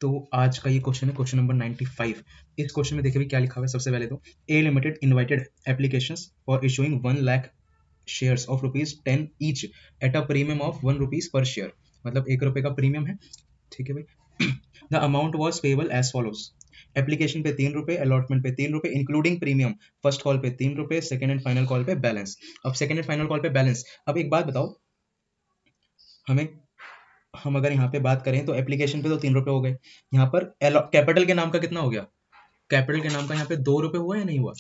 तो आज का ये क्वेश्चन है क्वेश्चन नंबर 95। इस क्वेश्चन में देखिए भी क्या लिखा हुआ है। सबसे पहले तो A limited invited applications for issuing 1 lakh shares of ₹10 each at a premium of ₹1 per share, मतलब ₹1 का प्रीमियम है। ठीक है भाई। The amount was payable as follows. Application पे ₹3, अलॉटमेंट पे ₹3 इंक्लूडिंग प्रीमियम, फर्स्ट कॉल पे ₹3, सेकंड एंड फाइनल कॉल पे बैलेंस। अब सेकंड एंड फाइनल कॉल पे बैलेंस, अब एक बात बताओ, हमें हम अगर यहाँ पे बात करें तो एप्लीकेशन पे तो ₹3 हो गए, यहाँ पर कैपिटल के नाम का कितना हो गया? कैपिटल के नाम का यहाँ पे ₹2 हुआ या नहीं हुआ?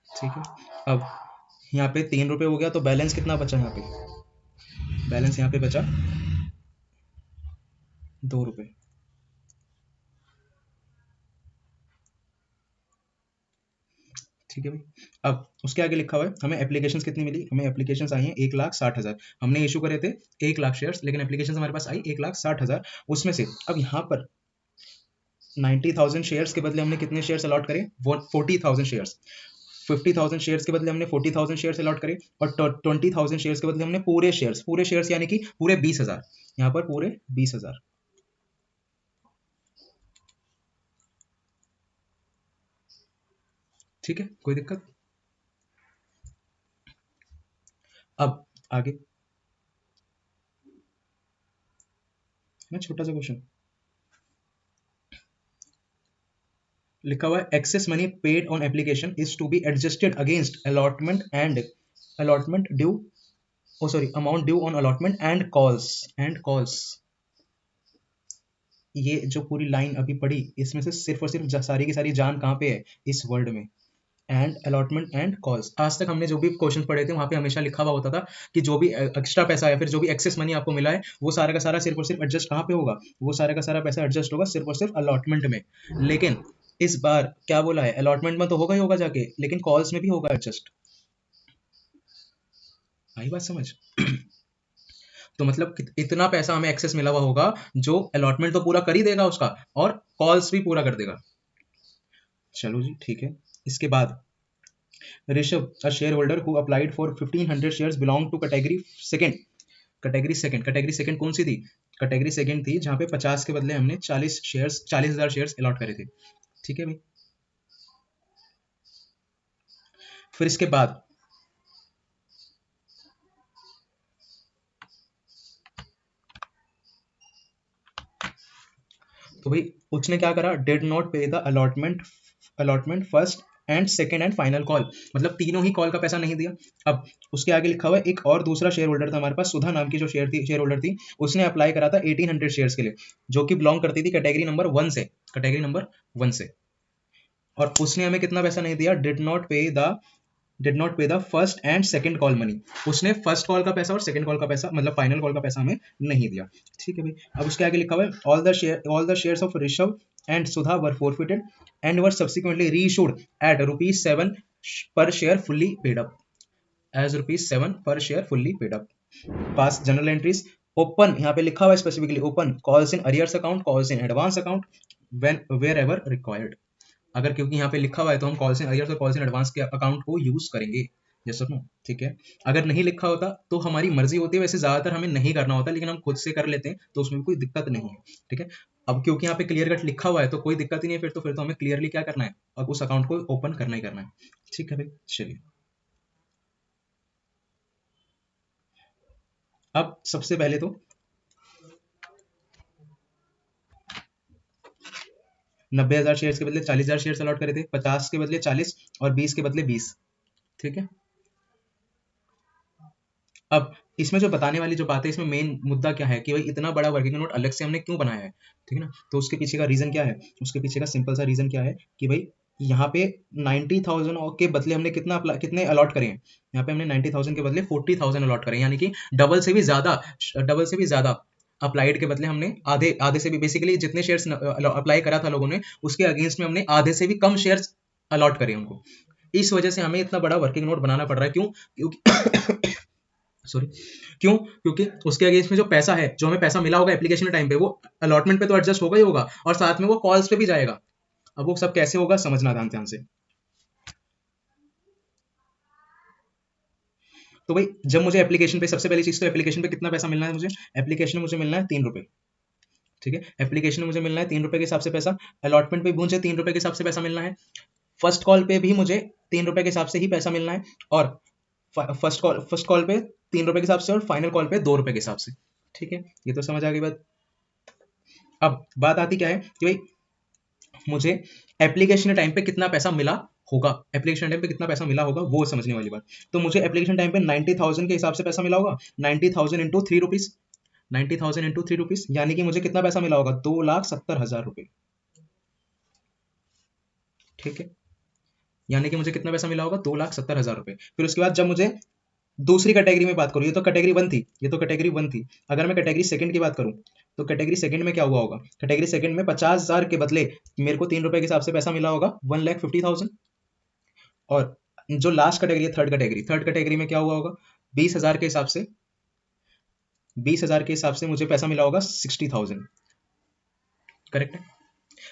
ठीक है। अब यहाँ पे ₹3 हो गया तो बैलेंस कितना बचा? यहाँ पे बैलेंस यहाँ पे बचा ₹2। ठीक है भाई। अब उसके आगे लिखा हुआ है हमें एप्लीकेशंस कितनी मिली। हमें एप्लीकेशंस आई हैं 1,60,000। हमने इशू करे थे 1 लाख शेयर्स, लेकिन एप्लीकेशंस हमारे पास आई 1,60,000। उसमें से अब यहाँ पर 90,000 शेयर्स के बदले हमने कितने शेयर्स अलॉट करे? 40,000 शेयर्स। 50,000 शेयर्स के बदले हमने 40,000 शेयर्स अलॉट करे, और 20,000 शेयर्स के बदले हमने पूरे शेयर्स यानी कि पूरे 20,000, यहाँ पर पूरे 20,000। ठीक है, कोई दिक्कत? अब आगे ना छोटा सा क्वेश्चन लिखा हुआ है, excess money paid on application is to be adjusted against allotment due, oh sorry, amount due on allotment and calls. ये जो पूरी लाइन अभी पढ़ी, इसमें से सिर्फ और सिर्फ सारी की सारी जान कहाँ पे है? इस वर्ड में, एंड अलॉटमेंट एंड कॉल्स। आज तक हमने जो भी क्वेश्चन पढ़े थे वहां पे हमेशा लिखा हुआ होता था कि जो भी एक्स्ट्रा पैसा है, फिर जो भी एक्सेस मनी आपको मिला है, वो सारा का सारा सिर्फ और सिर्फ एडजस्ट कहाँ पे होगा? वो सारा का सारा पैसा एडजस्ट होगा सिर्फ और सिर्फ अलॉटमेंट में। लेकिन इस बार क्या बोला है? अलॉटमेंट में तो होगा ही होगा जाके, लेकिन कॉल्स में भी होगा एडजस्ट। आई बात समझ? तो मतलब इतना पैसा हमें एक्सेस मिला हुआ होगा जो अलॉटमेंट तो पूरा कर ही देगा उसका, और कॉल्स भी पूरा कर देगा। चलो जी, ठीक है। इसके बाद Rishabh, a share holder who applied for 1500 shares belong to category second. Category second कौन सी थी? कैटेगरी सेकंड थी जहां पे 50 के बदले हमने 40,000 शेयर्स अलॉट करे थे। ठीक है भाई। फिर इसके बाद तो भाई उसने क्या करा? डिड नॉट पे the allotment first and second and final call, मतलब तीनों ही कॉल का पैसा नहीं दिया। अब उसके आगे लिखा हुआ है एक और दूसरा शेयर होल्डर था हमारे पास, सुधा नाम की जो शेयर होल्डर थी, उसने अप्लाई करा था 1800 शेयर्स के लिए, जो कि बिलोंग करती थी कैटेगरी नंबर 1 से, और उसने हमें कितना पैसा नहीं दिया? डिड नॉट पे the first and second call money. उसने फर्स्ट कॉल का पैसा और सेकंड कॉल का पैसा, मतलब फाइनल कॉल का पैसा हमें नहीं दिया। ठीक है भाई। अब उसके आगे लिखा हुआ है all the shares of Rishabh and Sudha were forfeited and were subsequently reissued at ₹7 per share fully paid up, as ₹7 per share fully paid up। Pass general entries open, यहाँ पे लिखा हुआ है specifically open calls in arrears account, calls in advance account, when where ever required. अगर क्योंकि यहाँ पे लिखा हुआ है तो हम कॉल्स इन अरियर्स और कॉल्स इन एडवांस के अकाउंट को यूज करेंगे। जैसा नो, ठीक है। अगर नहीं लिखा होता तो हमारी मर्जी होती है, वैसे ज्यादातर हमें नहीं करना होता, लेकिन हम खुद से कर लेते हैं तो उसमें भी कोई दिक्कत नहीं है। ठीक है। अब क्योंकि यहाँ पे क्लियर कट लिखा हुआ है तो कोई दिक्कत ही नहीं है, फिर तो हमें क्लियरली क्या करना है? अब उस अकाउंट को ओपन करना ही करना है। ठीक है भाई, चलिए। अब सबसे पहले तो 90,000 शेयर्स के बदले 40,000 शेयर्स अलॉट करे थे, 50 के बदले 40 और 20 के बदले 20। ठीक है। अब इसमें जो बताने वाली जो बात है, इसमें मेन मुद्दा क्या है कि भाई इतना बड़ा वर्किंग नोट अलग से हमने क्यों बनाया है? ठीक है ना। तो उसके पीछे का रीजन क्या है? उसके पीछे का सिंपल सा रीजन क्या है कि भाई यहाँ पे 90,000 के बदले हमने कितने अलॉट करे हैं? यहाँ पे हमने 90,000 के बदले 40,000 अलॉट करे हैं, यानी कि डबल से भी ज्यादा अप्लाइड के बदले हमने आधे आधे से भी, बेसिकली जितने शेयर्स अप्लाई करा था लोगों ने, उसके अगेंस्ट में हमने आधे से भी कम शेयर्स अलॉट करे उनको। इस वजह से हमें इतना बड़ा वर्किंग नोट बनाना पड़ रहा है। क्यों? क्योंकि सॉरी, क्यों? क्योंकि उसके अगेंस्ट में जो पैसा है, जो हमें पैसा मिला होगा एप्लीकेशन के टाइम पे, वो अलॉटमेंट पे तो एडजस्ट होगा ही होगा, और साथ में वो कॉल्स पे भी जाएगा। अब वो सब कैसे होगा, समझना ध्यान ध्यान से। तो भाई जब मुझे एप्लीकेशन पे, सबसे पहली चीज तो एप्लीकेशन पे कितना पैसा मिलना है मुझे, एप्लीकेशन में मुझे मिलना है 3 रुपए, ठीक है, एप्लीकेशन में मुझे मिलना है 3 रुपए के हिसाब से पैसा, अलॉटमेंट पे भी मुझे 3 रुपए के हिसाब से पैसा मिलना है, फर्स्ट कॉल पे भी मुझे 3 रुपए के हिसाब से ही पैसा मिलना है, और फर्स्ट कॉल पे 3 रुपए के हिसाब से, और फाइनल कॉल पे 2 रुपए के हिसाब से, ठीक है, ये तो समझ आ गई बात। अब बात आती क्या है कि भाई मुझे एप्लीकेशन टाइम पे कितना पैसा मिला होगा, एप्लीकेशन टाइम पे कितना पैसा मिला होगा वो समझने वाली बात। तो मुझे एप्लीकेशन टाइम पे 90,000 के हिसाब से पैसा मिला होगा, 90,000 इंटू 3 रुपीज, 90,000 इंटू 3 रुपीज, यानी कि मुझे कितना पैसा मिला होगा, 2,70,000 रुपए, ठीक है, यानी कि मुझे कितना पैसा मिला होगा, 2,70,000 रुपए। फिर उसके बाद जब मुझे दूसरी कैटेगरी में बात करूँ, ये तो कैटेगरी वन थी, ये तो कैटेगरी वन थी, अगर मैं कैटेगरी सेकंड की बात करूँ, तो कैटेगरी सेकंड में क्या हुआ होगा, कैटेगरी सेकंड में 50,000 के बदले मेरे को 3 रुपए के हिसाब से पैसा मिला होगा 1,50,000। और जो लास्ट कैटेगरी है, थर्ड कैटेगरी में क्या हुआ होगा, 20,000 के हिसाब से, 20,000 के हिसाब से मुझे पैसा मिला होगा 60,000, करेक्ट है।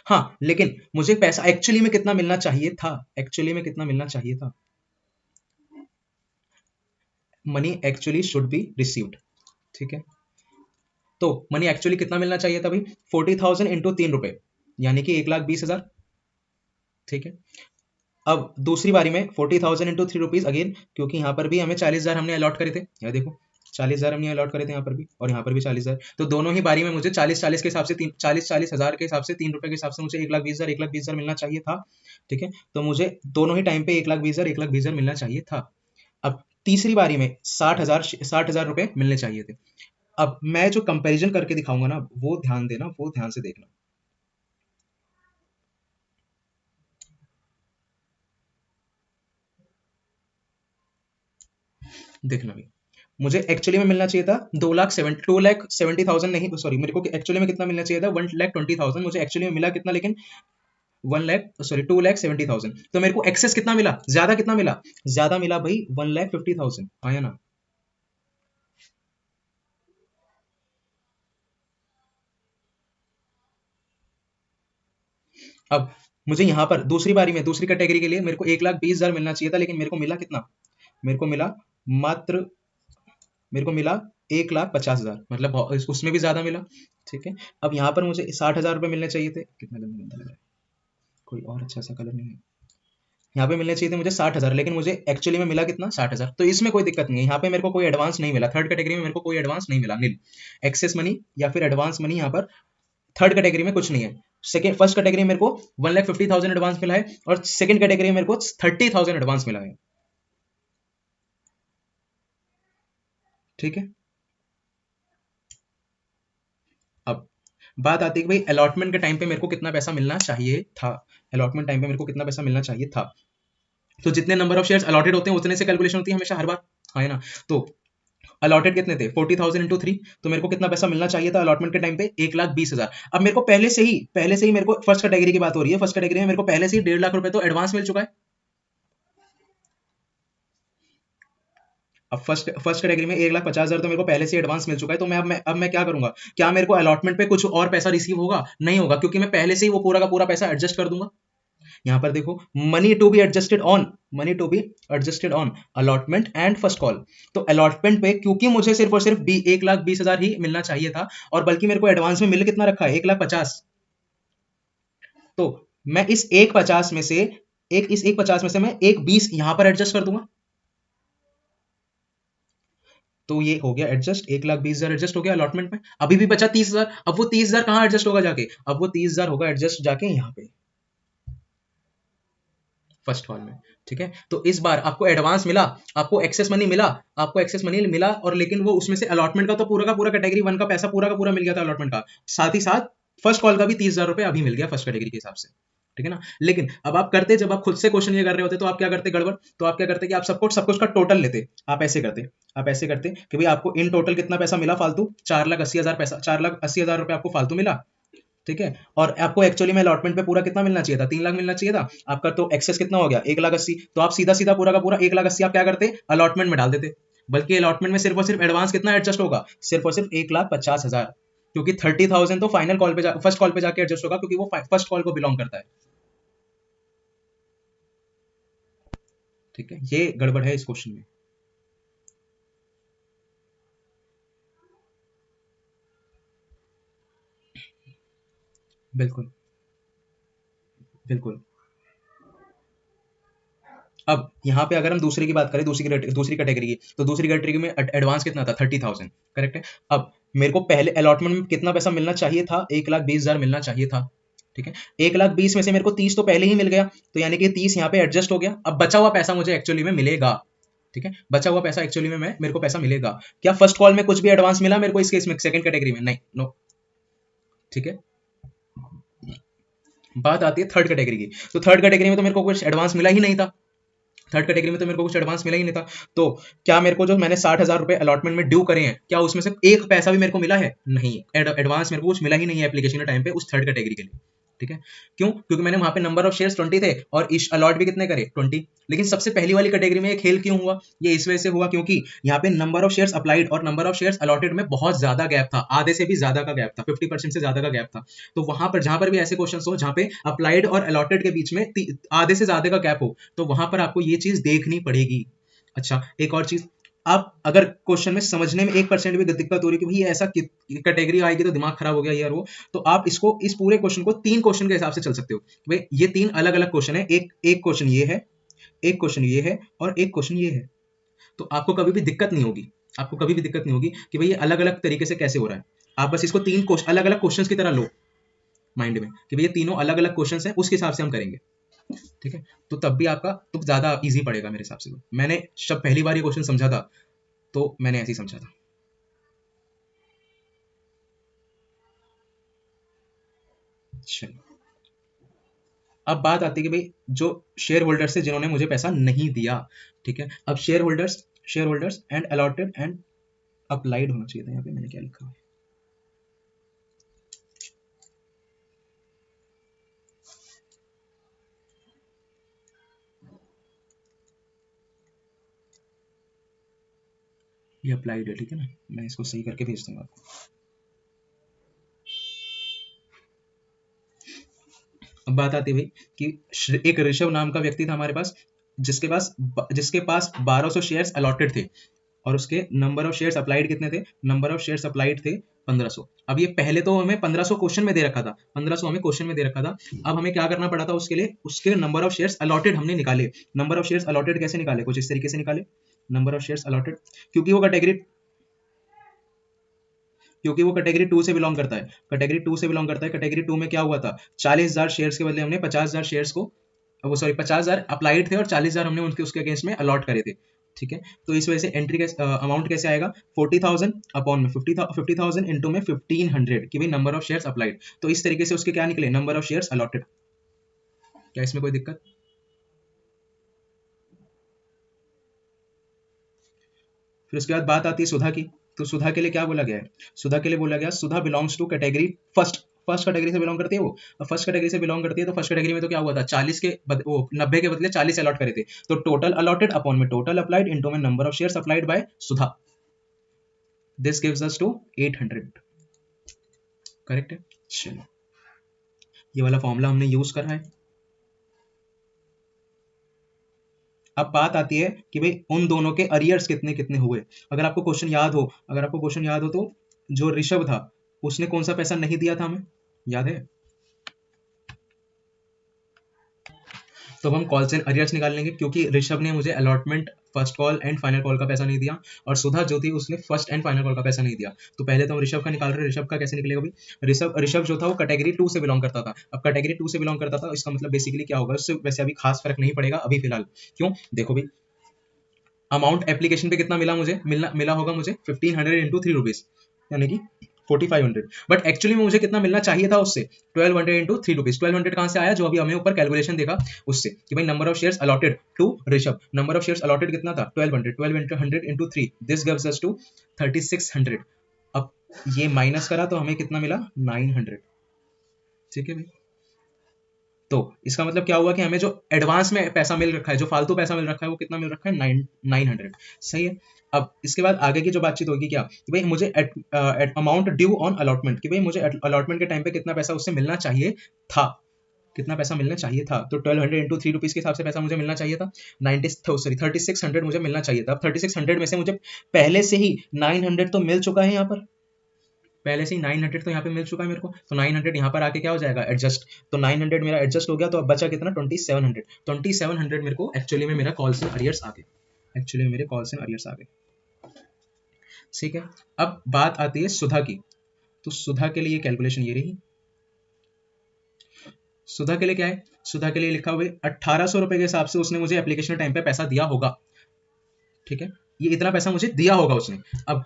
हाँ, लेकिन मुझे पैसा एक्चुअली में कितना मिलना चाहिए था, एक्चुअली में कितना मिलना चाहिए था, money actually should be received, ठीक है, तो मनी एक्चुअली कितना मिलना चाहिए था भाई, 40,000 इंटू 3 रुपए, यानी कि 1,20,000, ठीक है। अब दूसरी बारी में 40,000 इंटू 3 रुपीज अगेन, क्योंकि यहाँ पर भी हमें 40,000 हमने अलॉट करे थे, यहाँ देखो 40,000 हमने अलॉट करे थे यहाँ पर भी, और यहाँ पर भी 40,000, तो दोनों ही बारी में मुझे 40,000 के हिसाब से 40,000 के हिसाब से 3 रुपए के हिसाब से मुझे 1,20,000 1,20,000 मिलना चाहिए था, ठीक है। तो मुझे दोनों ही टाइम पे 1,20,000 1,20,000 मिलना चाहिए था। अब तीसरी बारी में 60,000 रुपए मिलने चाहिए थे। अब मैं जो कंपैरिजन करके दिखाऊंगा ना, वो ध्यान देना, वो ध्यान से देखना, देखना भी, मुझे एक्चुअली में मिलना चाहिए था 2,70,000 नहीं, सॉरी, मेरे को एक्चुअली में कितना मिलना चाहिए था, 1,20,000, मुझे एक्चुअली में मिला कितना, लेकिन 2,70,000, तो मेरे को एक्सेस कितना मिला, ज्यादा कितना मिला, ज्यादा मिला भाई 1,50,000, आया ना। अब मुझे यहाँ पर दूसरी बारी में दूसरी कैटेगरी के लिए मेरे को 1,20,000 मिलना चाहिए था, लेकिन मेरे को मिला कितना, मेरे को मिला मात्र, मेरे को मिला 1,50,000, मतलब उसमें भी ज्यादा मिला, ठीक है। अब यहाँ पर मुझे 60,000 रुपए मिलने चाहिए थे, कितना गंदा लग रहा है, कोई और अच्छा सा कलर नहीं है, यहाँ पे मिलने चाहिए थे मुझे 60,000, लेकिन मुझे एक्चुअली में मिला कितना, 60,000, तो इसमें कोई दिक्कत नहीं है, यहाँ पे मेरे को कोई एडवांस नहीं मिला, थर्ड कैटेगरी में मेरे को कोई एडवांस नहीं मिला, नील एक्सेस मनी या फिर एडवांस मनी यहाँ पर थर्ड कैटेगरी में कुछ नहीं है। सेकेंड फर्स्ट कैटेगरी में मेरे को 1,50,000 एडवांस मिला है, और सेकंड कैटेगरी में मेरे को 30,000 एडवांस मिला है, ठीक है। अब बात आती है कि भाई अलॉटमेंट के टाइम पे मेरे को कितना पैसा मिलना चाहिए था, अलॉटमेंट टाइम पे मेरे को कितना पैसा मिलना चाहिए था, तो जितने नंबर ऑफ शेयर्स अलॉटेड होते हैं उतने से कैलकुलेशन होती है हमेशा हर बार, हाँ है ना। तो अलॉटेड कितने थे, 40,000 इंटू 3, तो मेरे को कितना पैसा मिलना चाहिए था अलॉटमेंट के टाइम पे, 1,20,000। अब मेरे को पहले से ही मेरे को फर्स्ट कैटेगरी की बात हो रही है, फर्स्ट कैटेगरी में मेरे को पहले से ही 1,50,000 रुपए तो एडवांस मिल चुका है। अब फर्स्ट कैटेगरी में 1,50,000 तो मेरे को पहले से एडवांस मिल चुका है, तो मैं क्या करूंगा, क्या मेरे को अलॉटमेंट पे कुछ और पैसा रिसीव होगा, नहीं होगा, क्योंकि मैं पहले से ही वो पूरा का पूरा पैसा एडजस्ट कर दूंगा। यहाँ पर देखो, money to be adjusted on allotment and first call, तो अलॉटमेंट पे क्योंकि मुझे सिर्फ और सिर्फ 1,20,000 ही मिलना चाहिए था, और बल्कि मेरे को एडवांस में मिल कितना रखा है, 1,50,000, तो मैं इस 1,50,000 में से मैं 1,20,000 यहां पर एडजस्ट कर दूंगा, तो ये हो गया एडजस्ट, 1,20,000 एडजस्ट हो गया अलॉटमेंट में, अभी भी बचा 30,000, अब वो 30,000 कहां एडजस्ट होगा जाके, अब वो 30,000 होगा एडजस्ट जाके यहाँ पे फर्स्ट कॉल में, ठीक है। तो इस बार आपको एडवांस मिला, आपको एक्सेस मनी मिला, और लेकिन वो उसमें से अलॉटमेंट का तो पूरा का पूरा कैटेगरी वन का पैसा पूरा का पूरा मिल गया था अलॉटमेंट का, साथ ही साथ फर्स्ट कॉल का भी 30,000 रुपए अभी मिल गया फर्स्ट कैटेगरी के हिसाब से, ठीक है ना। लेकिन अब आप करते, जब आप खुद से क्वेश्चन ये कर रहे होते, तो आप क्या करते गड़बड़, तो आप क्या करते कि आप सब कुछ का टोटल लेते, आप ऐसे करते कि भाई आपको इन टोटल कितना पैसा मिला फालतू, 4,80,000 पैसा, 4,80,000 रुपए आपको फालतू मिला, ठीक है। और आपको एक्चुअली में अलॉटमेंट पे पूरा कितना मिलना चाहिए था, 3 लाख मिलना चाहिए था, आपका तो एक्सेस कितना हो गया, 1,80,000, तो आप सीधा सीधा पूरा का पूरा 1,80,000 आप क्या करते, अलॉटमेंट में डाल देते, बल्कि अलॉटमेंट में सिर्फ और सिर्फ एडवांस कितना एडजस्ट होगा, सिर्फ और सिर्फ 1,50,000, क्योंकि 30,000 तो फाइनल कॉल पे फर्स्ट कॉल पे जाके एडजस्ट होगा, क्योंकि वो फर्स्ट कॉल को बिलोंग करता है, ठीक है। ये गड़बड़ है इस क्वेश्चन में। बिल्कुल बिल्कुल। अब यहाँ पे अगर हम दूसरे की बात करें, दूसरी कैटेगरी की, तो दूसरी कैटेगरी में एडवांस कितना था? 30,000। करेक्ट है। अब मेरे को पहले अलॉटमेंट में कितना पैसा मिलना चाहिए था? 1,20,000 मिलना चाहिए था। ठीक है, 1,20,000 में से मेरे को 30 तो पहले ही मिल गया, तो यानी कि 30 यहाँ पे एडजस्ट हो गया। अब बचा हुआ पैसा मुझे एक्चुअली में मिलेगा। ठीक है, बचा हुआ पैसा एक्चुअली में मेरे को पैसा मिलेगा। क्या फर्स्ट कॉल में कुछ भी एडवांस मिला मेरे को इस केस में, सेकंड कैटेगरी में? नहीं, नो। ठीक है, बात आती है थर्ड कैटेगरी की। तो थर्ड कैटेगरी में तो मेरे को कुछ एडवांस मिला ही नहीं था। थर्ड कैटेगरी में तो मेरे को कुछ एडवांस मिला ही नहीं था। तो क्या मेरे को जो मैंने 60,000 रुपए अलॉटमेंट में ड्यू करे हैं, क्या उसमें से एक पैसा भी मेरे को मिला है? नहीं, एडवांस मेरे को कुछ मिला ही नहीं है एप्लीकेशन के टाइम पे उस थर्ड कैटेगरी के लिए। ठीक है, क्यों? क्योंकि मैंने वहां पे नंबर ऑफ शेयर्स 20 थे और इश अलॉट भी कितने करे? 20। लेकिन सबसे पहली वाली कैटेगरी में ये खेल क्यों हुआ? ये इस वजह से हुआ क्योंकि यहाँ पे नंबर ऑफ शेयर्स अप्लाइड और नंबर ऑफ शेयर्स अलॉटेड में बहुत ज्यादा गैप था, आधे से भी ज्यादा का गैप था, 50% से ज्यादा का गैप था। तो वहां पर जहां पर भी ऐसे क्वेश्चन हो जहां पे अप्लाइड और अलॉटेड के बीच में आधे से ज्यादा का गैप हो, तो वहां पर आपको ये चीज देखनी पड़ेगी। अच्छा, एक और चीज, आप अगर क्वेश्चन में समझने में 1% भी दिक्कत हो रही कि भाई ऐसा कैटेगरी आएगी तो दिमाग खराब हो गया यार वो, तो आप इसको, इस पूरे क्वेश्चन को 3 क्वेश्चन के हिसाब से चल सकते हो। भाई ये 3 अलग अलग क्वेश्चन है, एक एक क्वेश्चन ये है, एक क्वेश्चन ये है और एक क्वेश्चन ये है। तो आपको कभी भी दिक्कत नहीं होगी, आपको कभी भी दिक्कत नहीं होगी कि भाई ये अलग अलग तरीके से कैसे हो रहा है। आप बस इसको 3 अलग अलग क्वेश्चन की तरह लो माइंड में कि भाई ये तीनों अलग अलग क्वेश्चन है, उसके हिसाब से हम करेंगे। ठीक है, तो तब भी आपका तो ज्यादा इजी पड़ेगा मेरे हिसाब से। मैंने जब पहली बार ये क्वेश्चन समझा था तो मैंने ऐसे ही समझा था। चलो, अब बात आती है कि भाई जो शेयर होल्डर्स थे जिन्होंने मुझे पैसा नहीं दिया। ठीक है, अब share holders and allotted and applied होना चाहिए था। यहाँ पे मैंने क्या लिखा है? ये अप्लाइड है, ठीक है ना, मैं इसको सही करके भेज दूंगा आपको। अब बात आती है भाई कि एक ऋषभ नाम का व्यक्ति था हमारे पास, जिसके पास 1200 शेयर्स अलॉटेड थे और उसके नंबर ऑफ शेयर्स अप्लाइड कितने थे? नंबर ऑफ शेयर्स अप्लाइड थे 1500। अब ये पहले तो हमें 1500 क्वेश्चन में दे रखा था, 1500 हमें क्वेश्चन में दे रखा था। अब हमें क्या करना पड़ा था उसके लिए? उसके नंबर ऑफ शेयर्स अलॉटेड हमने निकाले। नंबर ऑफ शेयर्स अलॉटेड कैसे निकाले? कुछ इस तरीके से निकाले, नंबर ऑफ शेयर्स अलॉटेड, क्योंकि वो कैटेगरी 2 से बिलोंग करता है, कैटेगरी 2 से बिलोंग करता है। कैटेगरी 2 में क्या हुआ था? 40,000 शेयर्स के बदले हमने 50,000 शेयर्स को, वो सॉरी 50,000 अप्लाइड थे और 40,000 हमने उनके उसके अगेंस्ट में अलॉट करे थे। ठीक है, तो इस वजह से एंट्री का अमाउंट कैसे आएगा? 40,000 अपॉन में 50,000 इंटू में 1,500 कि भाई नंबर ऑफ शेयर्स अप्लाइड। तो इस तरीके से उसके क्या निकले? Number of shares allotted. क्या इसमें कोई दिक्कत? फिर उसके बाद बात आती है सुधा की। तो सुधा के लिए क्या बोला गया है? सुधा के लिए बोला गया Sudha belongs to category first. First category से बिलोंग करती है वो। फर्स्ट कैटेगरी से बिलोंग करती है तो फर्स्ट कैटेगरी में तो क्या हुआ था? 40 के वो 90 के बदले 40 अलॉट करे थे। तो टोटल अलॉटेड अपॉन में टोटल अप्लाइड इनटू में number of shares applied by Sudha, this gives us to 800। Correct है। चलो, ये वाला फॉर्मूला हमने यूज करा है। अब बात आती है कि भाई उन दोनों के अरियर्स कितने कितने हुए। अगर आपको क्वेश्चन याद हो तो जो ऋषभ था उसने कौन सा पैसा नहीं दिया था हमें, याद है? तो अब हम कॉल से अरियर्स निकाल लेंगे, क्योंकि ऋषभ ने मुझे allotment first call and final call का पैसा नहीं दिया और सुधा जो थी उसने फर्स्ट एंड फाइनल कॉल का पैसा नहीं दिया। तो पहले तो हम ऋषभ का निकाल रहे हैं। ऋषभ का कैसे निकलेगा भाई? ऋषभ जो था वो कैटेगरी 2 से बिलोंग करता था। अब कैटेगरी 2 से बिलोंग करता था, इसका मतलब बेसिकली क्या होगा? उससे वैसे अभी खास फर्क नहीं पड़ेगा अभी फिलहाल। क्यों? देखो भाई, अमाउंट एप्लीकेशन पे कितना मिला मुझे? मिला होगा मुझे 1,500 इंटू 3 रुपीज, यानी कि 4,500। बट एक्चुअली में मुझे कितना मिलना चाहिए था उससे? 1,200 इंटू 3 रुपीज। 1,200 कहाँ से आया? जो अभी हमें ऊपर कैलकुलेशन देखा उससे कि भाई number of shares allotted to Rishabh, number of shares allotted कितना था? 1,200। 1,200 into 3, this gives us to 3,600। अब ये माइनस करा तो हमें कितना मिला? 900। ठीक है भाई, तो इसका मतलब क्या हुआ कि हमें जो एडवांस में पैसा मिल रखा है, जो फालतू पैसा मिल रखा है, वो कितना मिल रखा है? 900। सही है। अब इसके बाद आगे की जो बातचीत होगी क्या कि भाई मुझे अमाउंट ड्यू ऑन अलॉटमेंट, कि भाई मुझे अलॉटमेंट के टाइम पे कितना पैसा उससे मिलना चाहिए था, कितना पैसा मिलना चाहिए था। तो 1,200 इंटू 3 रुपीज के हिसाब से पैसा मुझे मिलना चाहिए था 3600 मुझे मिलना चाहिए था। अब 3600 में से मुझे पहले से ही 900 तो मिल चुका है यहाँ पर। पहले से ही 900 तो यहाँ पे मिल चुका है मेरे को, तो 900 यहाँ पर आके क्या हो जाएगा, एडजस्ट। तो 900 मेरा एडजस्ट हो गया, तो अब बचा कितना, 2700। 2700 मेरे को एक्चुअली में मेरा कॉल्स एंड अरियर्स आ गए, एक्चुअली में मेरे कॉल्स एंड अरियर्स आ गए। ठीक है, अब बात आती है सुधा की। तो सुधा के लिए कैलकुलेशन ये रही। सुधा के लिए क्या है, सुधा के लिए लिखा हुआ 1800 रुपए के हिसाब से उसने मुझे एप्लीकेशन टाइम पे पैसा दिया होगा। ठीक है, ये इतना पैसा मुझे दिया होगा उसने। अब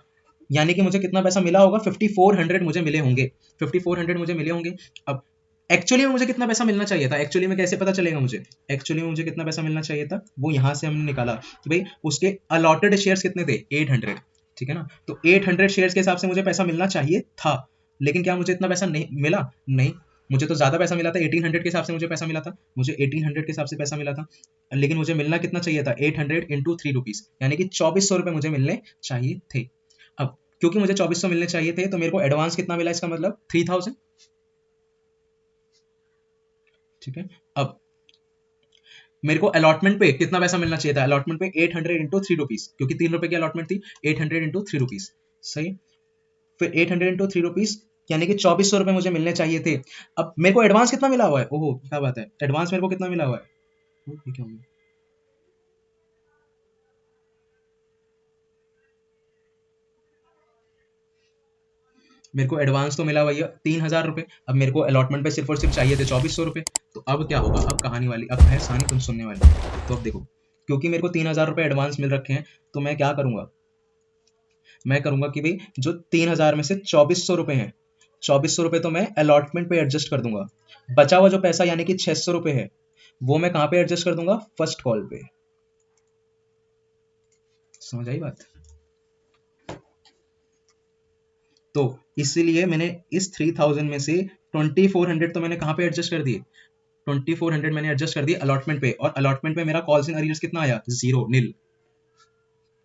यानी कि मुझे कितना पैसा मिला होगा, 5400 मुझे मिले होंगे, 5400 मुझे मिले होंगे। अब एक्चुअली में मुझे कितना पैसा मिलना चाहिए था, एक्चुअली में कैसे पता चलेगा मुझे, एक्चुअली में मुझे कितना पैसा मिलना चाहिए था, वो यहां से हमने निकाला कि भाई उसके अलॉटेड शेयर्स कितने थे, 800। ठीक है ना, तो 800 शेयर्स के हिसाब से मुझे पैसा मिलना चाहिए था, लेकिन क्या मुझे इतना पैसा नहीं मिला, नहीं, मुझे तो ज्यादा पैसा मिला था, 1800 के हिसाब से मुझे पैसा मिला था, मुझे 1800 के हिसाब से पैसा मिला था, लेकिन मुझे मिलना कितना चाहिए था, 800 इंटू 3 रुपीज, यानी कि 2400 रुपए मुझे मिलने चाहिए थे। अब क्योंकि मुझे 2400 मिलने चाहिए थे, तो मेरे को एडवांस कितना मिला, इसका मतलब 3000। ठीक है, अब मेरे को अलॉटमेंट पे कितना पैसा मिलना चाहिए था, अलॉटमेंट पे 800 इंटू 3 रुपीज, क्योंकि 3 रुपए की अलॉटमेंट थी, 800 इंटू 3 रुपीज। सही, फिर 800 इंटू 3 रुपीज, यानी कि 2400 रुपए मुझे मिलने चाहिए थे। अब मेरे को एडवांस कितना मिला हुआ है, ओहो क्या बात है, एडवांस मेरे को कितना मिला हुआ है, ये क्या हो गया? मेरे को एडवांस तो मिला भैया 3000 रुपए, अब मेरे को अलॉटमेंट पे सिर्फ और सिर्फ चाहिए थे 2400 रुपए। तो अब क्या होगा, अब कहानी वाली, अब है कहानी तुम सुनने वाली। तो अब देखो, क्योंकि मेरे को 3000 रुपए एडवांस मिल रखे हैं, तो मैं क्या करूंगा, मैं करूंगा कि भाई जो 3000 में से 2400 रुपए हैं, 2400 रुपए तो मैं अलॉटमेंट पे एडजस्ट कर दूंगा। बचा हुआ जो पैसा यानी कि 600 रुपए है, वो मैं कहाँ पे एडजस्ट कर दूंगा, फर्स्ट कॉल पे। समझ आई बात। तो इसीलिए मैंने इस 3000 में से 2400 तो मैंने कहाँ पे एडजस्ट कर दिए, 2400 मैंने एडजस्ट कर दिया अलॉटमेंट पे, और अलॉटमेंट पे मेरा कॉल्स इन अरियर्स कितना आया, जीरो, नील।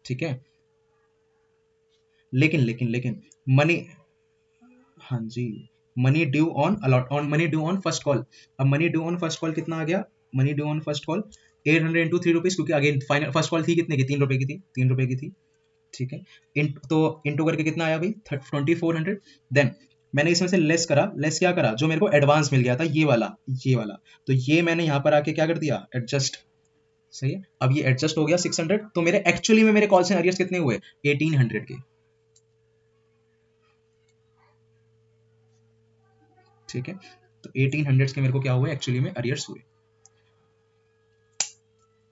ठीक है, लेकिन मनी, हाँ जी, money due on allot on money due on first call. अब money due on first call कितना आ गया, money due on first call 800 into 3 rupees, क्योंकि अगेन फाइनल फर्स्ट कॉल थी कितने की, 3 रुपए की थी, 3 रुपए की थी। ठीक है, तो इंटू करके कितना आया भाई, 2400। देन मैंने इसमें से लेस करा, लेस क्या करा, जो मेरे को एडवांस मिल गया था, ये वाला, ये वाला, तो ये मैंने यहाँ पर आके क्या कर दिया, एडजस्ट। सही है, अब ये एडजस्ट हो गया 600, तो मेरे एक्चुअली में मेरे कॉल्स एंड अरियर्स कितने हुए, 1800 के। ठीक है, तो 1800 के मेरे को क्या हुए, एक्चुअली में अरियर्स हुए।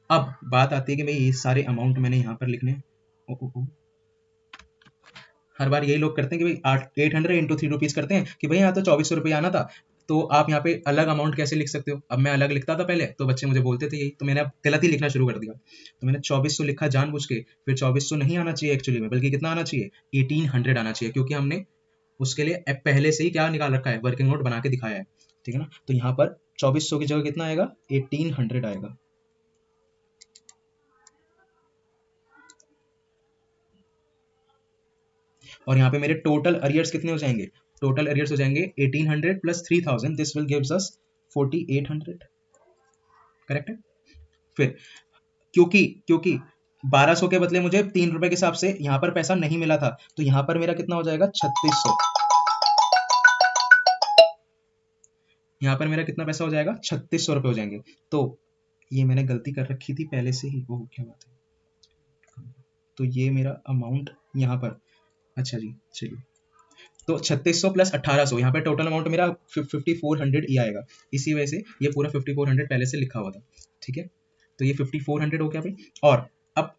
अब बात आती है कि भाई ये सारे अमाउंट मैंने यहाँ पर लिखने हैं। ओ, ओ, ओ। हर बार यही लोग करते हैं कि भाई 800 इंटू 3 रुपीज करते हैं कि भाई यहाँ तो 2400 रुपये आना था, तो आप यहाँ पे अलग अमाउंट कैसे लिख सकते हो। अब मैं अलग लिखता था पहले, तो बच्चे मुझे बोलते थे यही, तो मैंने अब गलत ही लिखना शुरू कर दिया। तो मैंने 2400 लिखा जानबूझ के, फिर 2400 नहीं आना चाहिए एक्चुअली में, बल्कि कितना आना चाहिए, 1800 आना चाहिए, क्योंकि हमने उसके लिए पहले से ही क्या निकाल रखा है, वर्किंग नोट बना के दिखाया है। ठीक है ना, तो यहाँ पर 2400 की जगह कितना आएगा, 1800 आएगा। और यहाँ पे मेरे टोटल अरियर्स कितने हो जाएंगे, टोटल अरियर्स हो जाएंगे 1800 plus 3000, this will gives us 4800। Correct है। फिर क्योंकि क्योंकि 1200 के बदले मुझे 3 रुपए के हिसाब से यहाँ पर पैसा नहीं मिला था, तो यहाँ पर मेरा कितना हो जाएगा, 3600। यहाँ पर मेरा कितना पैसा हो जाएगा, 3600 रुपये हो जाएंगे। तो ये मैंने गलती कर रखी थी पहले से ही, वो क्या बात है, तो ये मेरा अमाउंट यहाँ पर, अच्छा जी चलिए, तो 3600 प्लस 1800, यहाँ पे टोटल अमाउंट मेरा 5400 ही आएगा। इसी वजह से ये पूरा 5400 पहले से लिखा हुआ था। ठीक है, तो ये 5400 हो गया भाई। और अब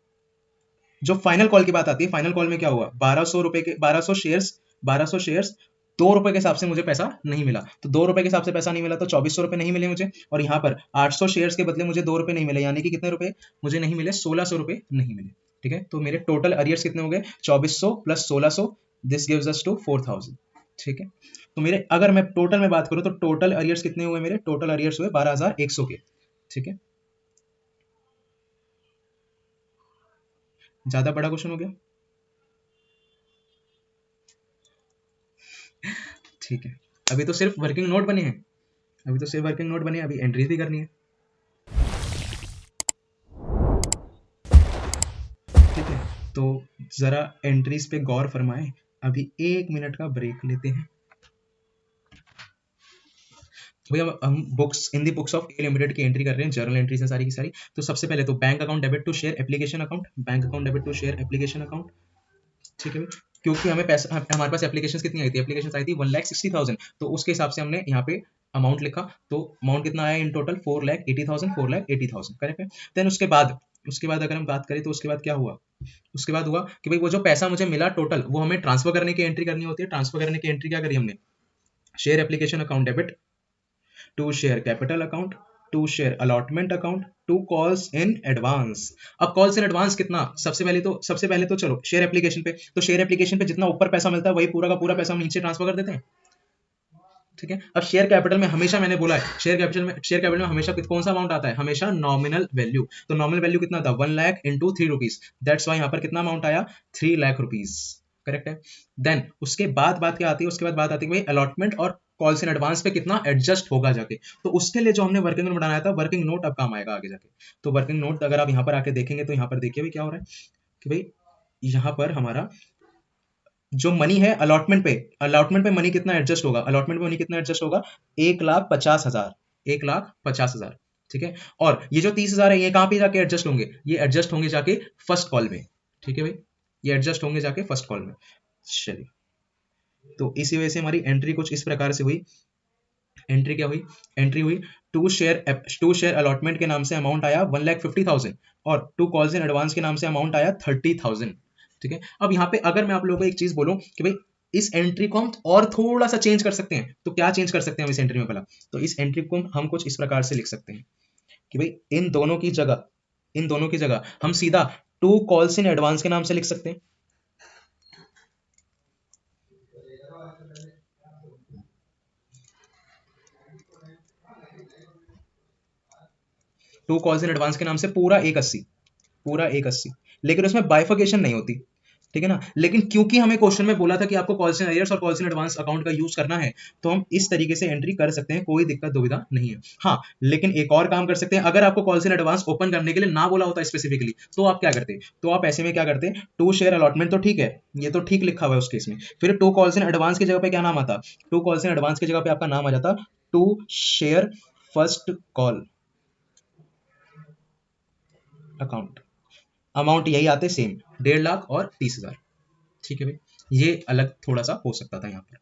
जो फाइनल कॉल की बात आती है, फाइनल कॉल में क्या हुआ, 1200 रुपए के 1200 शेयर्स 2 रुपए के हिसाब से मुझे पैसा नहीं मिला, तो 2 रुपए के हिसाब से पैसा नहीं मिला, तो 2400 रुपए नहीं मिले मुझे। और यहाँ पर 800 शेयर्स के बदले मुझे 2 रुपए नहीं मिले, यानी कि कितने रुपए मुझे नहीं मिले, 1600 रुपए नहीं मिले। ठीक है, तो मेरे टोटल अरियर्स कितने हो गए, 2400 plus 1600, this gives us to 4000। ठीक है, तो मेरे अगर मैं टोटल में बात करूं, तो टोटल अरियर्स कितने हुए, मेरे टोटल अरियर्स हुए 12100 के। ठीक है, ज्यादा बड़ा क्वेश्चन हो गया। ठीक है, अभी तो सिर्फ वर्किंग नोट बने हैं, अभी तो सिर्फ वर्किंग नोट बने हैं, अभी एंट्रीज भी करनी है। ठीक है, तो जरा एंट्रीज पे गौर फरमाएं अभी 1 मिनट का ब्रेक लेते हैं भैया। हम books in the books of A limited की एंट्री कर रहे हैं, जर्नल एंट्रीज है सारी की सारी। तो सबसे पहले तो bank account debit to share application account, bank account debit to share application account, ठीक है भाई। क्योंकि हमें पैसा हमारे पास एप्लीकेशन कितनी आई थी, एप्लीकेशन आई थी 1,60,000, तो उसके हिसाब से हमने यहाँ पे अमाउंट लिखा। तो अमाउंट कितना आया इन टोटल 4,80,000, 4,80,000, करेक्ट है। देन उसके बाद अगर हम बात करें तो उसके बाद क्या हुआ, उसके बाद हुआ कि भाई वो जो पैसा मुझे मिला टोटल, वो हमें ट्रांसफर करने की एंट्री करनी होती है। ट्रांसफर करने की एंट्री क्या करी हमने, share application account debit to share capital account to share allotment account to calls in advance. अब कॉल्स इन एडवांस कितना, सबसे पहले तो चलो शेयर एप्लीकेशन पे, तो शेयर एप्लीकेशन पे जितना ऊपर पैसा मिलता है वही पूरा का पूरा पैसा हम नीचे ट्रांसफर कर देते हैं, ठीक है। अब शेयर कैपिटल में हमेशा मैंने बोला है, शेयर कैपिटल में हमेशा कौन सा अमाउंट आता है, हमेशा नॉमिनल वैल्यू। तो नॉमिनल वैल्यू कितना था, 1,00,000 इंटू 3 रुपीज, दैट्स वाई यहाँ पर कितना अमाउंट आया, 3,00,000 रुपीज, करेक्ट है। देन उसके बाद बात क्या आती है, उसके बाद बात आती है भाई अलॉटमेंट और कॉल्स इन एडवांस पे कितना एडजस्ट होगा जाके। तो उसके लिए जो हमने वर्किंग नोट बनाया था, वर्किंग नोट अब काम आएगा आगे जाके। तो वर्किंग नोट अगर आप यहाँ पर आके देखेंगे तो यहाँ पर देखिए भाई क्या हो रहा है कि भाई यहाँ पर हमारा जो मनी है अलॉटमेंट पे मनी कितना एडजस्ट होगा, अलॉटमेंट पे मनी कितना एडजस्ट होगा, 1,50,000, 1,50,000, ठीक है। और ये जो 30,000 है ये कहाँ पे जाके एडजस्ट होंगे, ये एडजस्ट होंगे जाके फर्स्ट कॉल में, ठीक है भाई, ये एडजस्ट होंगे जाके फर्स्ट कॉल में। चलिए, तो इसी वजह से हमारी एंट्री कुछ इस प्रकार से हुई। एंट्री क्या हुई, एंट्री हुई टू शेयर अलॉटमेंट के नाम से अमाउंट आया 1,50,000 और टू कॉल्स इन एडवांस के नाम से अमाउंट आया 30,000, ठीक है। अब यहाँ पे अगर मैं आप लोगों को एक चीज बोलूं कि भाई इस एंट्री को हम और थोड़ा सा चेंज कर सकते हैं, तो क्या चेंज कर सकते हैं हम इस एंट्री में भला, तो इस एंट्री को हम कुछ इस प्रकार से लिख सकते हैं कि भाई इन दोनों की जगह हम सीधा टू कॉल्स इन एडवांस के नाम से लिख सकते हैं। टू कॉल्स इन एडवांस के नाम से पूरा 180, लेकिन उसमें बाइफर्केशन नहीं होती, ठीक है ना। लेकिन क्योंकि हमें क्वेश्चन में बोला था कि आपको कॉल्स इन अरियर्स और कॉल्स इन एडवांस अकाउंट का यूज करना है, तो हम इस तरीके से एंट्री कर सकते हैं, कोई दिक्कत दुविधा नहीं है। हाँ, लेकिन एक और काम कर सकते हैं, अगर आपको कॉल्स इन एडवांस ओपन करने के लिए ना बोला होता स्पेसिफिकली, तो आप क्या करते, तो आप ऐसे में क्या करते, टू शेयर अलॉटमेंट तो ठीक है, ये तो ठीक लिखा हुआ है उस केस में, फिर टू कॉल्स इन एडवांस की जगह पे क्या नाम आता, टू कॉल्स इन एडवांस की जगह पे आपका नाम आ जाता to share first call account. Amount यही आते सेम, 1,50,000 और 30,000, ठीक है भाई। ये अलग थोड़ा सा हो सकता था यहाँ पर।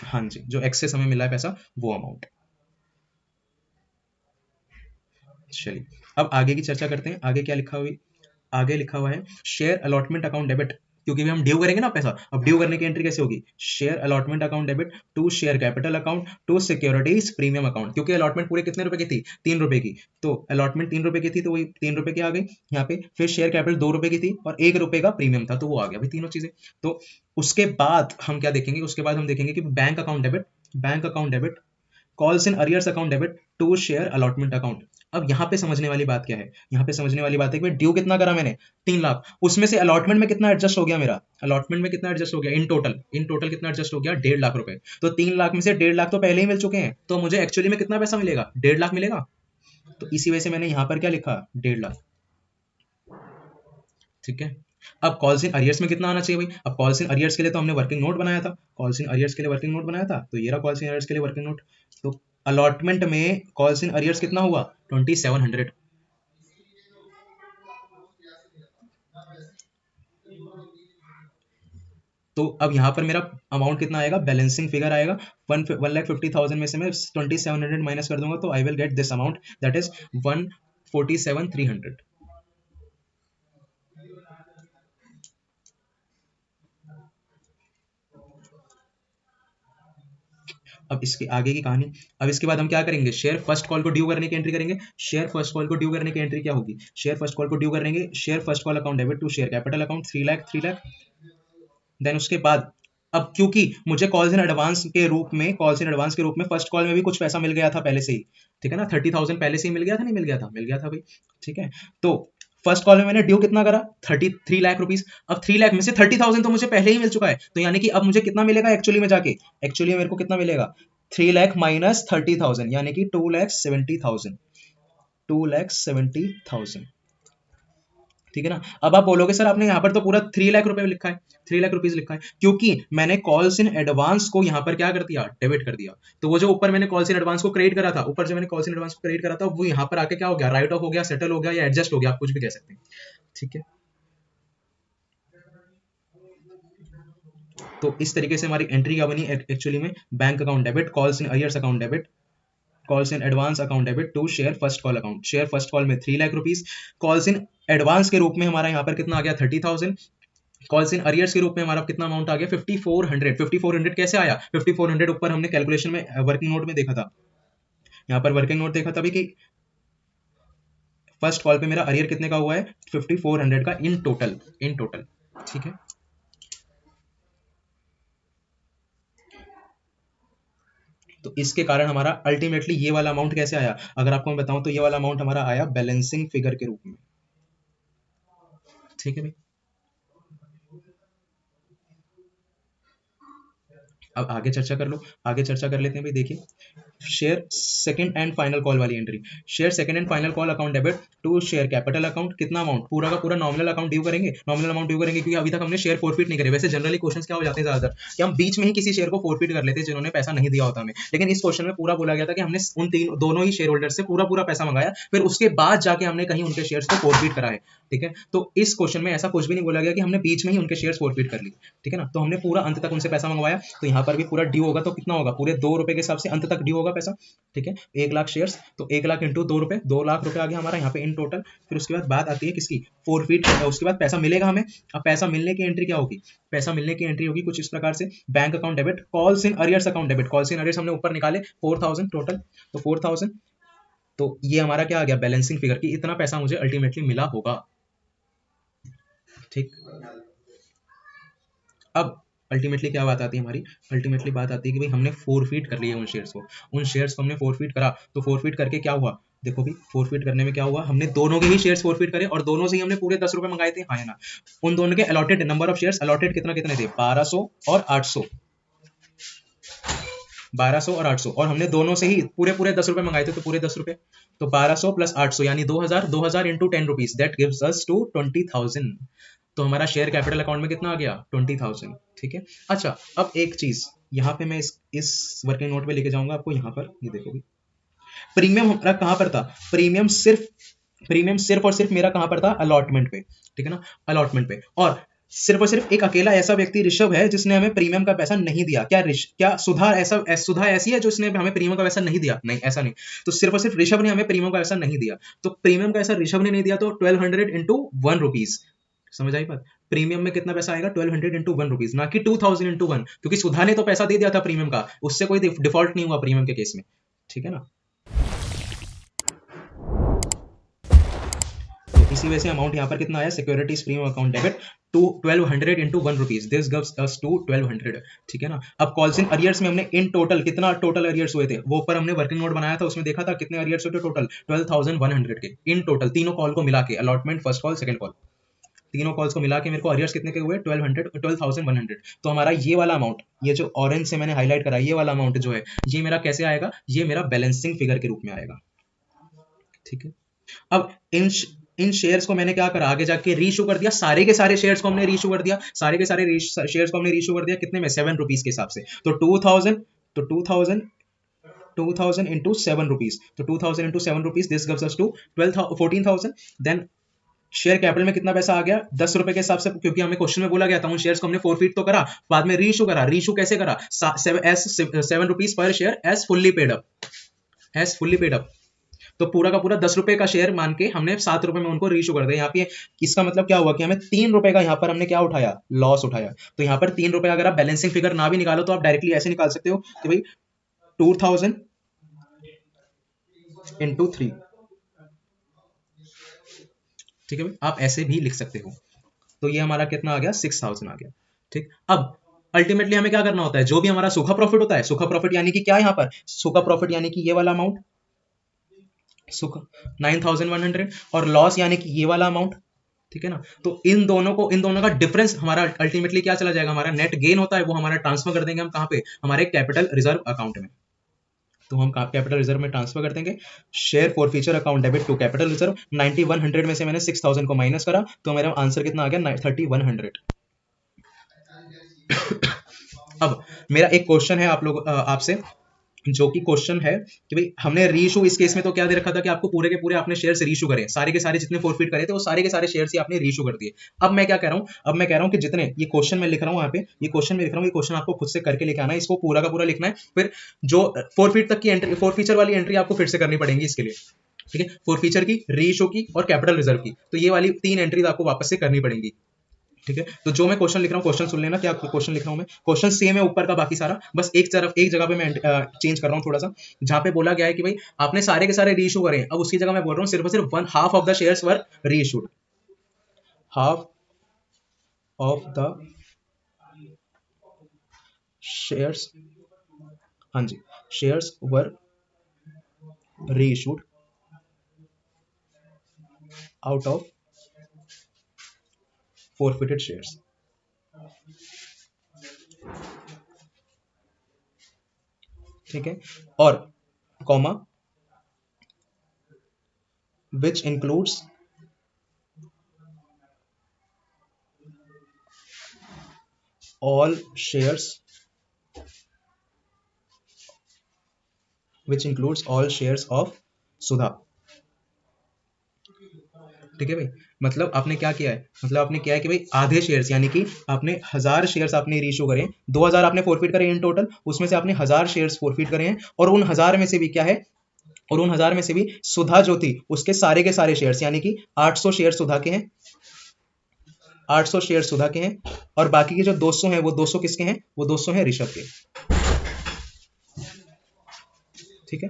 हाँ जी, जो एक्सेस हमें मिला है पैसा वो अमाउंट। चलिए, अब आगे की चर्चा करते हैं। आगे क्या लिखा हुआ है, आगे लिखा हुआ है शेयर अलॉटमेंट अकाउंट डेबिट, क्योंकि हम ड्यू करेंगे ना पैसा, अब ड्यू करने की एंट्री कैसे होगी, share allotment account debit to share capital account to securities premium account. क्योंकि अलॉटमेंट पूरे कितने रुपए की थी, 3 रुपए की, तो अलॉटमेंट 3 रुपए की थी, तो वही 3 रुपए की आ गई यहाँ पे। फिर शेयर कैपिटल 2 रुपए की थी और 1 रुपए का प्रीमियम था, तो वो आ गया भाई तीनों चीजें। तो उसके बाद हम क्या देखेंगे, उसके बाद हम देखेंगे कि bank account debit calls in arrears account debit to share allotment account. अब यहाँ पे समझने वाली बात क्या है, यहाँ पे समझने वाली बात है कि ड्यू कितना करा मैंने, 3 लाख, उसमें से अलॉटमेंट में कितना एडजस्ट हो गया मेरा, अलॉटमेंट में कितना एडजस्ट हो गया, इन टोटल कितना एडजस्ट हो गया, 1,50,000 रुपए। तो 3 लाख में से 1,50,000 तो पहले ही मिल चुके हैं, तो मुझे एक्चुअली में कितना पैसा मिलेगा, 1,50,000 मिलेगा। तो इसी वजह से मैंने यहाँ पर क्या लिखा, 1,50,000, ठीक है। अब कॉल्स इन अरियर्स में कितना आना चाहिए भाई, अब कॉल्स इन अरियर्स के लिए तो हमने वर्किंग नोट बनाया था, कॉल्स इन अरियर्स के लिए वर्किंग नोट बनाया था, तो ये रहा कॉल्स इन अरियर्स के लिए वर्किंग नोट। तो अलॉटमेंट में कॉल्स इन अरियर्स कितना हुआ, 2,700। तो अब यहाँ पर मेरा अमाउंट कितना आएगा, बैलेंसिंग फिगर आएगा 1,50,000 में से मैं 2,700 माइनस कर दूंगा, तो I will get this amount, that is 1,47,300। अब इसके आगे की कहानी, अब इसके बाद हम क्या करेंगे, शेयर फर्स्ट कॉल को ड्यू करने की एंट्री करेंगे। शेयर फर्स्ट कॉल को ड्यू करने की एंट्री क्या होगी, शेयर फर्स्ट कॉल को ड्यू करेंगे, share first call account debit to share capital account 3,00,000। Then उसके बाद अब क्योंकि मुझे कॉल्स इन एडवांस के रूप में फर्स्ट कॉल में भी कुछ पैसा मिल गया था पहले से ही, ठीक है ना, 30,000 पहले से ही मिल गया था, नहीं मिल गया था, मिल गया था भाई, ठीक है। तो फर्स्ट कॉल में मैंने ड्यू कितना करा, 3,00,000 रुपीज। अब 3,00,000 में से 30,000 तो मुझे पहले ही मिल चुका है, तो यानी कि अब मुझे कितना मिलेगा एक्चुअली में जाके, एक्चुअली मेरे को कितना मिलेगा, 3,00,000 माइनस 30,000 यानी कि 2,70,000, 2,70,000, ठीक है ना। अब आप बोलोगे सर आपने यहाँ पर तो पूरा 3 लाख रुपए लिखा है, 3 लाख रुपीज लिखा है, क्योंकि मैंने कॉल्स इन एडवांस को यहाँ पर क्या कर दिया, डेबिट कर दिया। तो वो जो ऊपर मैंने कॉल्स इन एडवांस को क्रेडिट करा था, ऊपर जो मैंने कॉल्स इन एडवांस को क्रेडिट करा था, वो यहाँ पर आके क्या हो गया, राइट ऑफ हो गया, सेटल हो गया, या एडजस्ट हो गया, आप कुछ भी कह सकते हैं। ठीक है, तो इस तरीके से हमारी एंट्री क्या बनी एक्चुअली में, bank account debit, calls in arrears account debit, calls in advance account debit to share first call account. Share first call में 3 lakh rupees, calls in advance के रूप में हमारा यहाँ पर कितना आ गया, 30,000, कॉल्स इन अरियर्स के रूप में हमारा कितना अमाउंट आ गया, 5400। 5400 कैसे आया, 5400 ऊपर हमने कैलकुलेशन में वर्किंग नोट में देखा था, यहाँ पर वर्किंग नोट देखा था भी कि फर्स्ट कॉल पे मेरा अरियर कितने का हुआ है, 5400 का इन टोटल, इन टोटल। ठीक है, तो इसके कारण हमारा अल्टीमेटली ये वाला अमाउंट कैसे आया, अगर आपको मैं बताऊं तो ये वाला अमाउंट हमारा आया बैलेंसिंग फिगर के रूप में। ठीक है भाई, अब आगे चर्चा कर लो, आगे चर्चा कर लेते हैं भाई। देखिए, share second and final call वाली entry, share second and final call account debit to share capital account, कितना अमाउंट, पूरा का पूरा नॉमिनल अकाउंट ड्यू करेंगे, नॉमिनल अमाउंट ड्यू करेंगे, क्योंकि अभी तक हमने शेयर फोरफिट नहीं करे। वैसे जनरली क्वेश्चंस क्या हो जाते हैं ज्यादातर कि हम बीच में ही किसी शेयर को फोरफिट कर लेते हैं जिन्होंने पैसा नहीं दिया होता हमें, लेकिन इस क्वेश्चन में पूरा बोला गया था कि हमने उन तीन दोनों ही शेयर होल्डर से पूरा पूरा पैसा मंगाया, फिर उसके बाद जाके हमने कहीं उनके शेयर्स को फोरफिट करा है। ठीक है, तो इस क्वेश्चन में ऐसा कुछ भी नहीं बोला गया कि हमने बीच में ही उनके शेयर्स फोरफिट कर लिए। ठीक है ना, तो हमने पूरा अंत तक उनसे पैसा मंगवाया, तो यहाँ पर भी पूरा ड्यू होगा, तो कितना होगा, पूरे 2 रुपए के हिसाब से अंत तक ड्यू होगा पैसा। ठीक है, 1 लाख शेयर्स, तो 1 लाख इंटू 2 रुपए, 2 लाख रुपए आ गया हमारा यहाँ पे इन टोटल। फिर उसके बाद बात आती है किसकी, फोरफिट, उसके बाद पैसा मिलेगा हमें। अब पैसा मिलने की एंट्री क्या होगी, पैसा मिलने की एंट्री होगी कुछ इस प्रकार से, bank account debit, calls in arrears account debit, calls in arrears हमने ऊपर निकाले 4000 टोटल, तो 4000, तो ये हमारा क्या आ गया, बैलेंसिंग फिगर की इतना पैसा मुझे अल्टीमेटली मिला होगा। ठीक, अब अल्टीमेटली क्या बात आती है हमारी, अल्टीमेटली बात आती है कि भाई हमने फोरफिट कर लिया उन शेयर्स को, उन शेयर्स को हमने फोरफिट करा, तो फोरफिट करके क्या हुआ, देखो भी फोरफिट करने में क्या हुआ, हमने दोनों के ही शेयर्स फोरफिट करे और दोनों से ही हमने पूरे 10 रुपए मंगाए थे, हाँ या ना। उन दोनों के allotted number of shares allotted कितना कितने थे, 1200 और 800, 1200 और 800, और हमने दोनों से ही पूरे पूरे 10 रुपए मंगाए थे, तो पूरे 10 रुपए, तो 1200 प्लस 800 यानी 2000, 2000 into 10 rupees, that gives us to 20,000। तो हमारा शेयर कैपिटल अकाउंट में कितना आ गया, 20,000। ठीक है, अच्छा अब एक चीज यहाँ पे मैं इस वर्किंग नोट पे लेके जाऊंगा आपको, यहाँ पर ये देखो भी, प्रीमियम हमारा कहाँ पर था, प्रीमियम सिर्फ और सिर्फ मेरा कहाँ पर था, अलॉटमेंट पे। ठीक है ना, अलॉटमेंट पे, और सिर्फ एक अकेला ऐसा व्यक्ति ऋषभ है जिसने हमें प्रीमियम का पैसा नहीं दिया। क्या सुधा सुधा ऐसी है जो इसने हमें प्रीमियम का पैसा नहीं दिया, नहीं ऐसा नहीं। तो सिर्फ और सिर्फ ऋषभ ने हमें प्रीमियम का पैसा नहीं दिया, तो प्रीमियम का पैसा ऋषभ ने नहीं दिया, तो 1200 इंटू 1 रुपीज, समझ आई बात, प्रीमियम में कितना पैसा आएगा, 1200 इंटू 1 रुपीज, ना कि 2000 इंटू 1, क्योंकि सुधा ने तो पैसा दे दिया था प्रीमियम का, उससे कोई डिफॉल्ट नहीं हुआ प्रीमियम के केस में। ठीक है ना, तो इसी वजह से अमाउंट यहाँ पर कितना आया, securities premium account debit to 1200 into 1 rupees, this gives us to 1200। ठीक है ना, अब कॉल्स इन अरियर्स में हमने इन टोटल कितना टोटल अरियर्स हुए थे, वो ऊपर हमने वर्किंग नोट बनाया था, उसमें देखा था कितने अरियर्स हुए थे टोटल, 12,100 के इन टोटल, तीनों कॉल को मिला के, allotment, first call, second call, तीनों कॉल्स को मिला के मेरे को अरियर्स कितने के हुए, 12,100। तो हमारा ये वाला अमाउंट, ये जो ऑरेंज से मैंने हाईलाइट करा, ये वाला अमाउंट जो है, ये मेरा कैसे आएगा, ये मेरा बैलेंसिंग फिगर के रूप में आएगा। ठीक है, अब इन शेयर्स को मैंने क्या करा, आगे जाके रीइशू कर दिया, सारे के सारे शेयर्स को हमने रीइशू कर दिया, सारे के सारे शेयर्स को हमने रीइशू कर दिया, कितने में, 7 रुपीज के हिसाब से, तो 2000, तो 2000 इंटू 7 रुपीज, तो 2000 into 7 rupees, this gives us to 14,000। Then share capital में कितना पैसा आ गया, 10 रुपए के हिसाब से, क्योंकि हमें क्वेश्चन में बोला गया था उन शेयर्स को हमने फोरफिट तो करा, बाद में रीइशू करा, रीइशू कैसे करा, 7 रुपीज पर share as fully paid up, as fully paid up, तो पूरा का पूरा 10 रुपए का शेयर मान के हमने 7 रुपए में उनको रीइशू कर दिया। यहाँ पे इसका मतलब क्या हुआ कि हमें 3 रुपए का यहाँ पर हमने क्या उठाया, लॉस उठाया। तो यहाँ पर 3 रुपए अगर आप बैलेंसिंग फिगर ना भी निकालो तो आप डायरेक्टली ऐसे निकाल सकते हो कि भाई 2000 इंटू 3। ठीक है भाई, आप ऐसे भी लिख सकते हो। तो ये हमारा कितना आ गया, 6,000 आ गया। ठीक, अब अल्टीमेटली हमें क्या करना होता है, जो भी हमारा सूखा प्रॉफिट होता है, सूखा प्रॉफिट यानी कि क्या, यहाँ पर सूखा प्रॉफिट यानी कि ये वाला अमाउंट, सुख 9,100, और लॉस यानी कि ये वाला अमाउंट। ठीक है ना, तो इन दोनों का डिफरेंस हमारा अल्टीमेटली क्या चला जाएगा, हमारा नेट गेन होता है, वो हमारा ट्रांसफर कर देंगे हम कहाँ पे, हमारे कैपिटल रिजर्व अकाउंट में। तो हम कैपिटल रिजर्व में ट्रांसफर कर देंगे। Share forfeiture account debit to capital reserve, 9100 में से मैंने 6000 को माइनस करा तो मेरा आंसर कितना आ गया 3100। अब मेरा एक क्वेश्चन है आप लोग आपसे, जो कि क्वेश्चन है कि भाई हमने रीइशू, इस केस में तो क्या दे रखा था कि आपको पूरे के पूरे आपने शेयर्स रीइशू करे, सारे के सारे जितने फोरफिट करे थे वो सारे के सारे शेयर्स ही आपने रीइशू कर दिए। अब मैं क्या कह रहा हूँ, अब मैं कह रहा हूँ कि जितने ये क्वेश्चन में लिख रहा हूँ यहाँ पे, ये क्वेश्चन में लिख रहा हूँ, ये क्वेश्चन आपको खुद से करके लेके आना है, इसको पूरा का पूरा लिखना है, फिर जो फोरफिट तक की एंट्री, फोरफीचर वाली एंट्री आपको फिर से करनी पड़ेगी इसके लिए, ठीक है, फोरफीचर की, रीइशू की और कैपिटल रिजर्व की, तो ये वाली 3 एंट्रीज आपको वापस से करनी पड़ेंगी, ठीक है। तो जो मैं क्वेश्चन लिख रहा हूँ, क्वेश्चन सुन लेना, क्या क्वेश्चन लिख रहा हूँ मैं, क्वेश्चन सेम है ऊपर का बाकी सारा, बस एक तरफ एक जगह पे मैं चेंज कर रहा हूँ थोड़ा सा, जहां पे बोला गया है कि भाई आपने सारे के सारे रीइशू करे, अब उसकी जगह मैं बोल रहा हूँ सिर्फ और सिर्फ 1/2 of the shares were reissued, half of the shares, हाँ जी, shares were reissued out of forfeited shares, ठीक है, और comma which includes all shares, which includes all shares of Sudha, ठीक है भाई। मतलब आपने क्या किया है, मतलब आपने क्या है कि भाई आधे शेयर्स, यानी कि आपने 1000 शेयर्स आपने रीइशू करे, 2000 आपने फोरफिट करे इन टोटल, उसमें से आपने 1000 शेयर्स फोरफिट करे हैं, और उन 1000 में से भी क्या है, और उन 1000 में से भी सुधा जो थी उसके सारे के सारे शेयर्स, यानी कि 800 शेयर सुधा के हैं, 800 शेयर सुधा के हैं, और बाकी के जो 200 हैं वो 200 किसके हैं, वो 200 हैं ऋषभ के, ठीक है।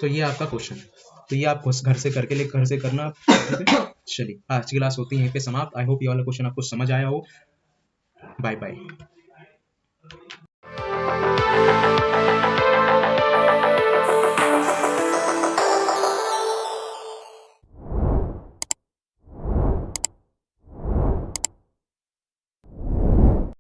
तो ये आपका क्वेश्चन है, तो ये आप घर से करके ले, घर से करना आप, ठीक है। चलिए आज की क्लास होती है यहीं पे समाप्त। आई होप ये वाला क्वेश्चन आपको समझ आया हो। Bye bye.